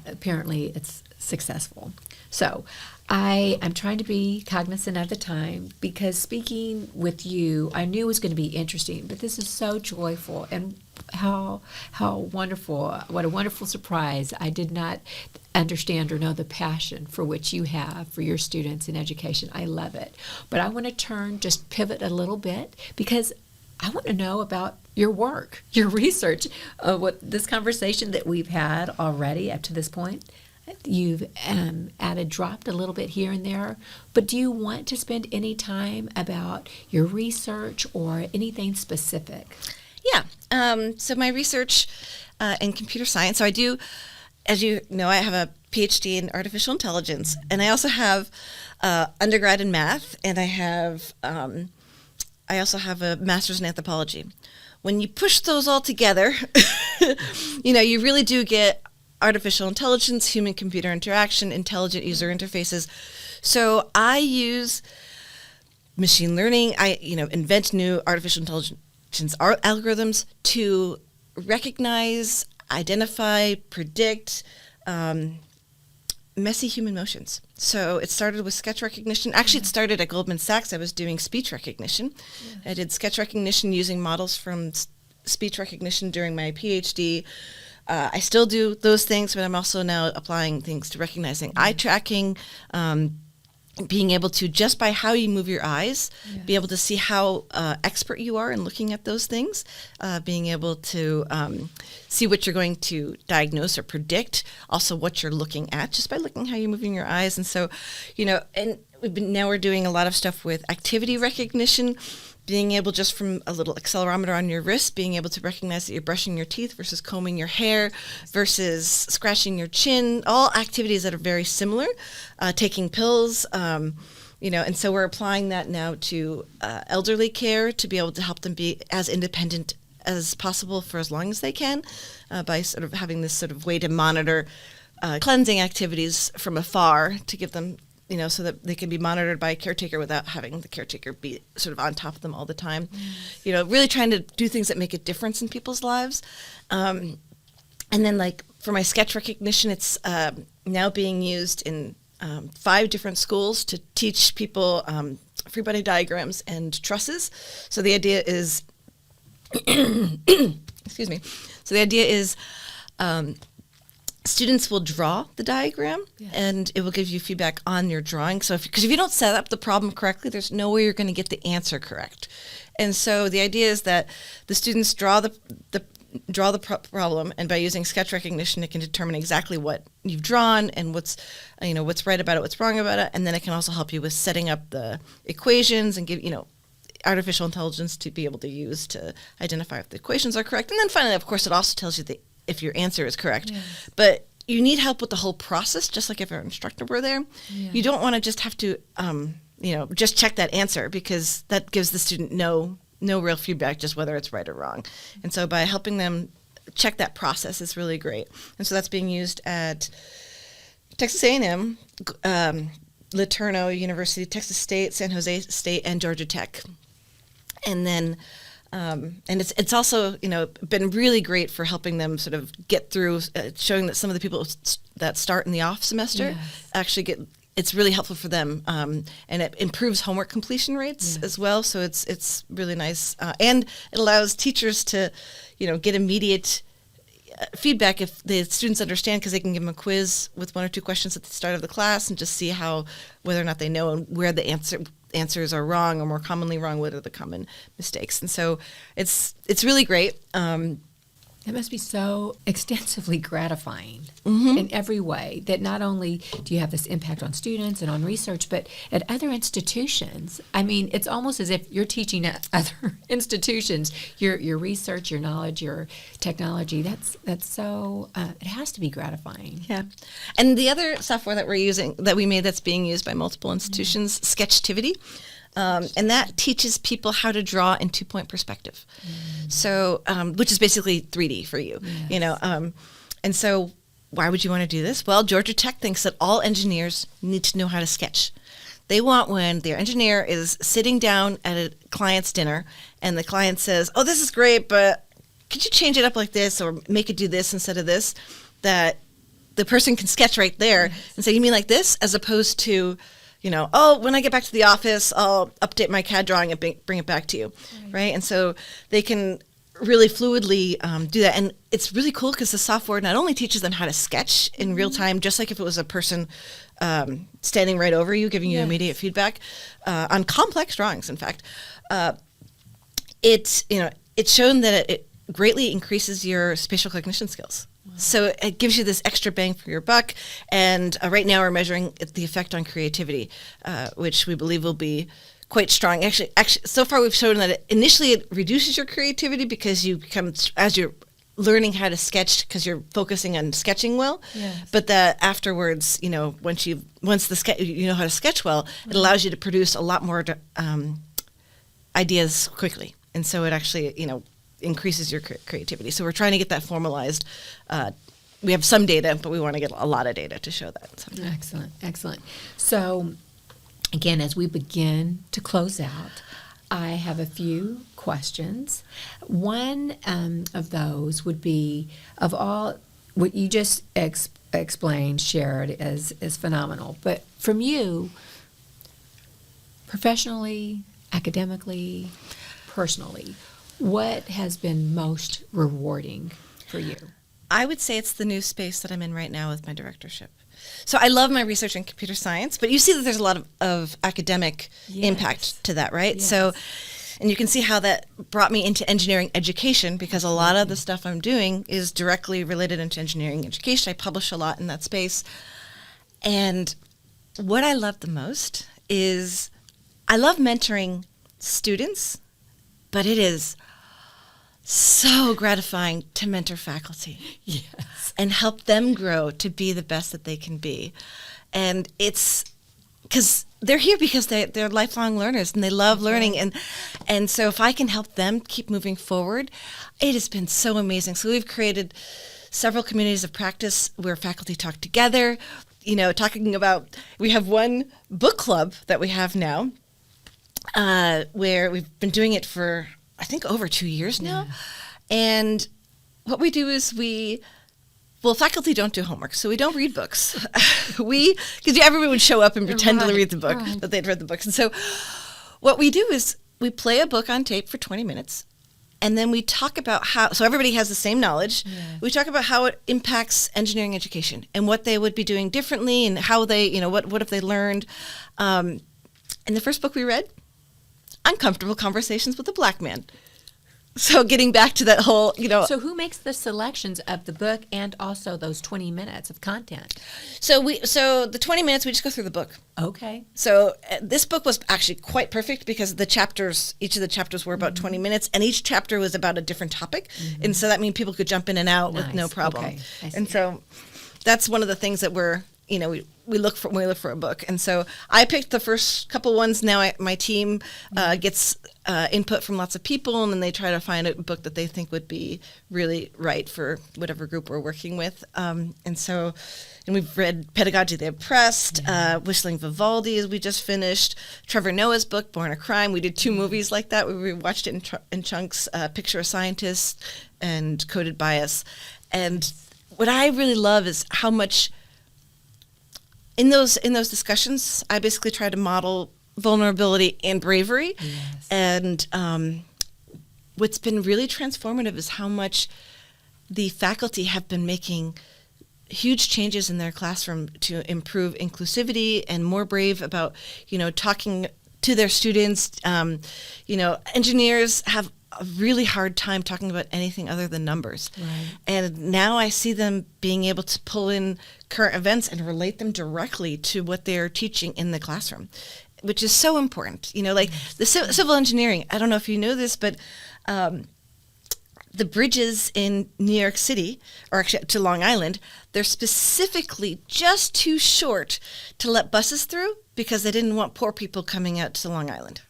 apparently, it's successful. So, I'm trying to be cognizant of the time, because speaking with you, I knew it was going to be interesting. But this is so joyful, and how wonderful! What a wonderful surprise! I did not understand or know the passion for which you have for your students in education. I love it. But I want to just pivot a little bit, because I want to know about your work, your research, what this conversation that we've had already up to this point. You've dropped a little bit here and there, but do you want to spend any time about your research or anything specific? Yeah. So my research in computer science, so I do, as you know, I have a PhD in artificial intelligence, and I also have undergrad in math, and I also have a master's in anthropology. When you push those all together, you really do get artificial intelligence, human-computer interaction, intelligent user interfaces. So I use machine learning. I invent new artificial intelligence algorithms to recognize, identify, predict messy human motions. So it started with sketch recognition. Actually, it started at Goldman Sachs. I was doing speech recognition. Yes. I did sketch recognition using models from speech recognition during my PhD. I still do those things, but I'm also now applying things to recognizing eye tracking, being able to, just by how you move your eyes, be able to see how expert you are in looking at those things, being able to see what you're going to diagnose or predict, also what you're looking at, just by looking how you're moving your eyes. And so, and now we're doing a lot of stuff with activity recognition, being able, just from a little accelerometer on your wrist, being able to recognize that you're brushing your teeth versus combing your hair versus scratching your chin, all activities that are very similar, taking pills, and so we're applying that now to elderly care to be able to help them be as independent as possible for as long as they can, by sort of having this sort of way to monitor cleansing activities from afar to give them, so that they can be monitored by a caretaker without having the caretaker be sort of on top of them all the time. Really trying to do things that make a difference in people's lives. And then, like, for my sketch recognition, it's now being used in 5 different schools to teach people free body diagrams and trusses. So the idea is, excuse me. So the idea is, students will draw the diagram, and it will give you feedback on your drawing. So because if you don't set up the problem correctly, there's no way you're going to get the answer correct. And so the idea is that the students draw the problem, and by using sketch recognition, it can determine exactly what you've drawn and what's right about it, what's wrong about it, and then it can also help you with setting up the equations and give artificial intelligence to be able to use to identify if the equations are correct. And then finally, of course, it also tells you if your answer is correct. Yes. But you need help with the whole process, just like if our instructor were there. Yeah. You don't want to just have to, just check that answer, because that gives the student no real feedback, just whether it's right or wrong. And so by helping them check that process is really great. And so that's being used at Texas A&M, LeTourneau University, Texas State, San Jose State, and Georgia Tech. And then and it's also been really great for helping them sort of get through, showing that some of the people that start in the off semester actually it's really helpful for them, and it improves homework completion rates as well. So it's really nice, and it allows teachers to get immediate feedback if the students understand, because they can give them a quiz with 1 or 2 questions at the start of the class and just see whether or not they know, and where the answers are wrong, or more commonly wrong, what are the common mistakes. And so it's really great. It must be so extensively gratifying in every way, that not only do you have this impact on students and on research, but at other institutions. I mean, it's almost as if you're teaching at other institutions your research, your knowledge, your technology. That's so, it has to be gratifying. Yeah. And the other software that we're using, that we made, that's being used by multiple institutions, Sketchtivity. And that teaches people how to draw in 2-point perspective. So, which is basically 3D for you, and so why would you want to do this? Well, Georgia Tech thinks that all engineers need to know how to sketch. They want, when their engineer is sitting down at a client's dinner and the client says, "Oh, this is great, but could you change it up like this, or make it do this instead of this?" that the person can sketch right there and say, "You mean like this?" as opposed to, "Oh, when I get back to the office, I'll update my CAD drawing and bring it back to you," right? And so they can really fluidly do that. And it's really cool because the software not only teaches them how to sketch in real time, just like if it was a person standing right over you, giving you immediate feedback on complex drawings, in fact. It's shown that it greatly increases your spatial cognition skills. So it gives you this extra bang for your buck, and right now we're measuring the effect on creativity, which we believe will be quite strong. Actually, so far we've shown that initially it reduces your creativity because you become, as you're learning how to sketch, because you're focusing on sketching well. Yes. But that afterwards, once you know how to sketch well, it allows you to produce a lot more ideas quickly, and so it actually increases your creativity. So we're trying to get that formalized. We have some data, but we want to get a lot of data to show that. So. Excellent. So again, as we begin to close out, I have a few questions. One of those would be, of all what you just explained, shared, is phenomenal. But from you, professionally, academically, personally, what has been most rewarding for you? I would say it's the new space that I'm in right now with my directorship. So I love my research in computer science, but you see that there's a lot of academic impact to that, right? Yes. So, and you can see how that brought me into engineering education, because a lot of the stuff I'm doing is directly related into engineering education. I publish a lot in that space. And what I love the most is I love mentoring students, but it is so gratifying to mentor faculty. Yes. And help them grow to be the best that they can be. And it's because they're here because they're lifelong learners and they love learning. And so if I can help them keep moving forward, it has been so amazing. So we've created several communities of practice where faculty talk together, talking about, we have one book club that we have now, where we've been doing it for, I think, over 2 years now. And what we do is faculty don't do homework, so we don't read books. Because everyone would show up and pretend to read the book, that they'd read the books. And so what we do is we play a book on tape for 20 minutes, and then we talk about so everybody has the same knowledge. Yeah. We talk about how it impacts engineering education and what they would be doing differently and how they, what have they learned. And the first book we read, Uncomfortable Conversations with a Black Man. So getting back to that whole, So who makes the selections of the book and also those 20 minutes of content? So the 20 minutes, we just go through the book. Okay. So this book was actually quite perfect because each of the chapters were about 20 minutes, and each chapter was about a different topic. And so that means people could jump in and out with no problem. Okay. And so that's one of the things that we look for when we look for a book. And so I picked the first couple ones. Now my team gets input from lots of people, and then they try to find a book that they think would be really right for whatever group we're working with. And we've read Pedagogy of the Oppressed, Whistling Vivaldi, as we just finished, Trevor Noah's book, Born a Crime. We did 2 movies like that. We watched it in chunks, Picture a Scientist and Coded Bias. And what I really love is how much in those discussions, I basically try to model vulnerability and bravery. Yes. And what's been really transformative is how much the faculty have been making huge changes in their classroom to improve inclusivity and more brave about, talking to their students. Engineers have a really hard time talking about anything other than numbers. Right. And now I see them being able to pull in current events and relate them directly to what they're teaching in the classroom, which is so important. The civil engineering, I don't know if you know this, but the bridges in New York City, or actually to Long Island, they're specifically just too short to let buses through because they didn't want poor people coming out to Long Island.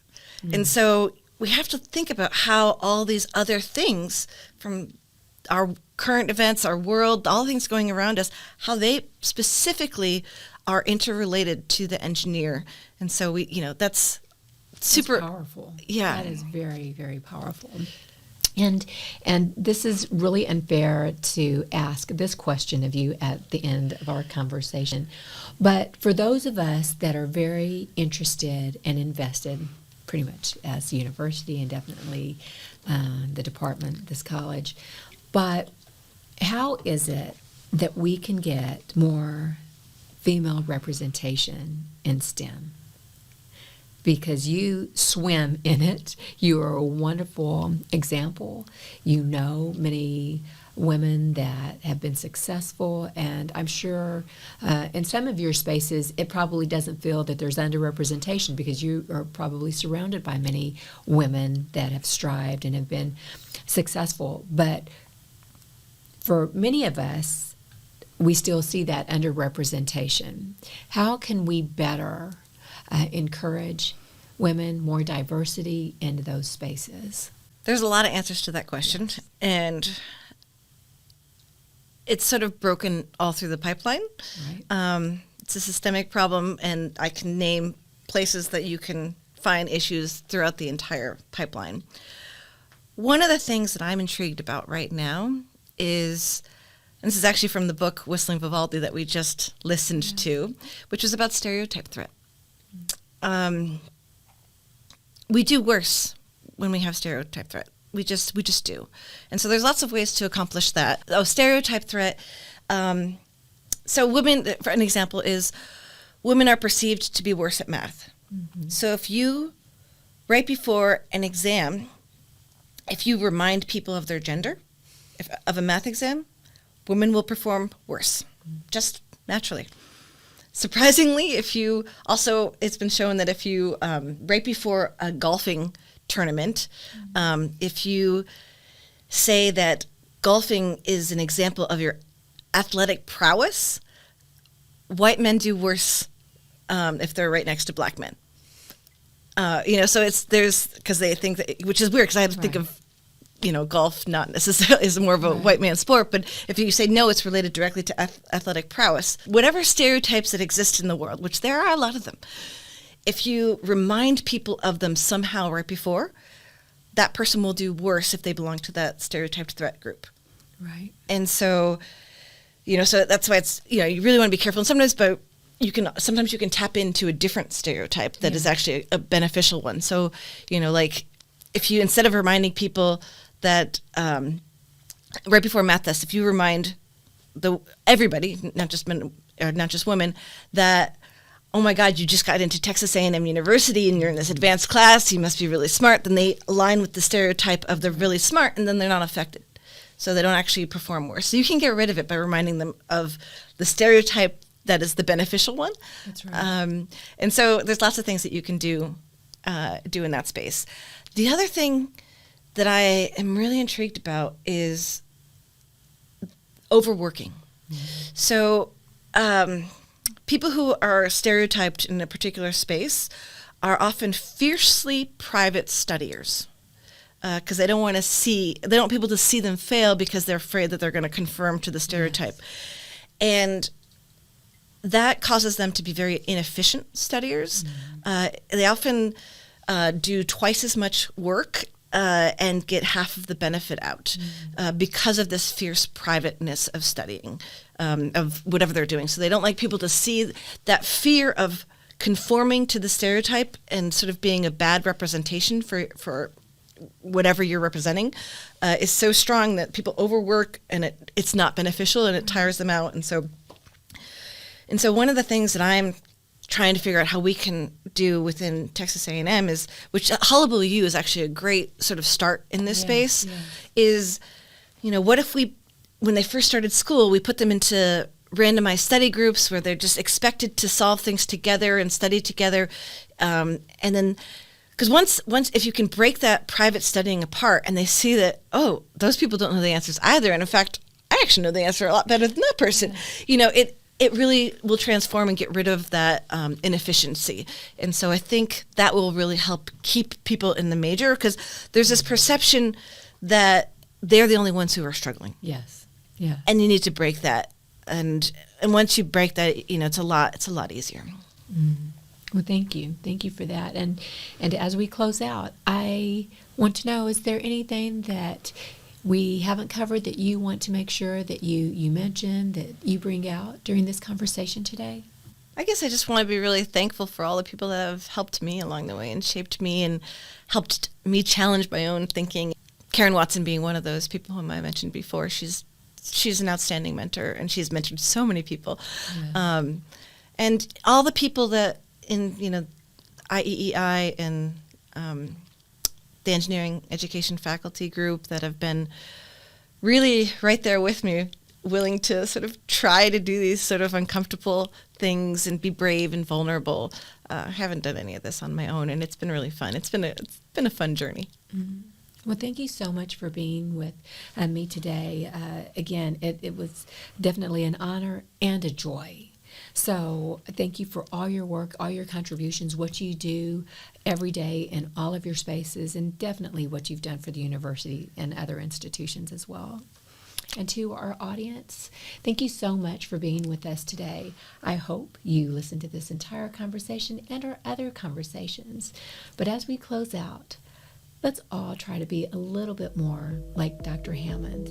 And so we have to think about how all these other things from our current events, our world, all things going around us, how they specifically are interrelated to the engineer. And so that's super powerful. Yeah. That is very, very powerful. And this is really unfair to ask this question of you at the end of our conversation. But for those of us that are very interested and invested, pretty much as the university and definitely the department, this college, but how is it that we can get more female representation in STEM? Because you swim in it. You are a wonderful example. You know many women that have been successful, and I'm sure in some of your spaces it probably doesn't feel that there's underrepresentation because you are probably surrounded by many women that have strived and have been successful. But for many of us, we still see that underrepresentation. How can we better encourage women, more diversity into those spaces? There's a lot of answers to that question, and it's sort of broken all through the pipeline. Right. It's a systemic problem, and I can name places that you can find issues throughout the entire pipeline. One of the things that I'm intrigued about right now is, and this is actually from the book Whistling Vivaldi that we just listened to, which was about stereotype threat. We do worse when we have stereotype threat. We just do. And so there's lots of ways to accomplish that. Oh, stereotype threat. So women, for an example, is women are perceived to be worse at math. Mm-hmm. So if you, right before an exam, if you remind people of their gender, of a math exam, women will perform worse, just naturally. Surprisingly, if you also, it's been shown that if you, right before a golfing tournament, if you say that golfing is an example of your athletic prowess, white men do worse if they're right next to black men. So because they think that, which is weird because I have to think of, golf not necessarily is more of a white man's sport, but if you say no, it's related directly to athletic prowess. Whatever stereotypes that exist in the world, which there are a lot of them, if you remind people of them somehow right before, that person will do worse if they belong to that stereotyped threat group. Right. And so, so that's why it's, you really want to be careful. And sometimes you can tap into a different stereotype that is actually a beneficial one. So, like if you, instead of reminding people that right before math test, if you remind everybody, not just men or not just women, that, oh my God, you just got into Texas A&M University and you're in this advanced class, you must be really smart, then they align with the stereotype of the really smart and then they're not affected. So they don't actually perform worse. So you can get rid of it by reminding them of the stereotype that is the beneficial one. That's right. And so there's lots of things that you can do in that space. The other thing that I am really intrigued about is overworking. Mm-hmm. So people who are stereotyped in a particular space are often fiercely private studiers because they don't want people to see them fail because they're afraid that they're going to conform to the stereotype. Yes. And that causes them to be very inefficient studiers. Mm-hmm. They often do twice as much work and get half of the benefit out because of this fierce privateness of studying, of whatever they're doing. So they don't like people to see that fear of conforming to the stereotype and sort of being a bad representation for whatever you're representing is so strong that people overwork and it's not beneficial and it tires them out. And so one of the things that I'm trying to figure out how we can do within Texas A&M is, which Hullabaloo U is actually a great sort of start in this space, is, what if when they first started school, we put them into randomized study groups where they're just expected to solve things together and study together. And then, because once if you can break that private studying apart and they see that, oh, those people don't know the answers either. And in fact, I actually know the answer a lot better than that person. It really will transform and get rid of that inefficiency. And so I think that will really help keep people in the major because there's this perception that they're the only ones who are struggling. Yes. Yeah. And you need to break that. And once you break that, it's a lot easier. Mm. Well, thank you. Thank you for that. And as we close out, I want to know, is there anything that we haven't covered that you want to make sure that you mention, that you bring out during this conversation today? I guess I just want to be really thankful for all the people that have helped me along the way and shaped me and helped me challenge my own thinking. Karen Watson being one of those people whom I mentioned before. She's an outstanding mentor, and she's mentored so many people. Yeah. And all the people that in, IEEI and the engineering education faculty group that have been really right there with me, willing to sort of try to do these sort of uncomfortable things and be brave and vulnerable. I haven't done any of this on my own, and it's been really fun. It's been a fun journey. Mm-hmm. Well, thank you so much for being with me today. Again, it was definitely an honor and a joy. So thank you for all your work, all your contributions, what you do every day in all of your spaces, and definitely what you've done for the university and other institutions as well. And to our audience, thank you so much for being with us today. I hope you listened to this entire conversation and our other conversations. But as we close out, let's all try to be a little bit more like Dr. Hammond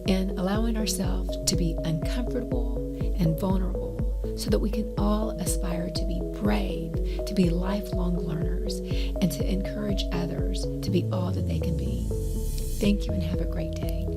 in allowing ourselves to be uncomfortable and vulnerable so that we can all aspire to be brave, to be lifelong learners, and to encourage others to be all that they can be. Thank you and have a great day.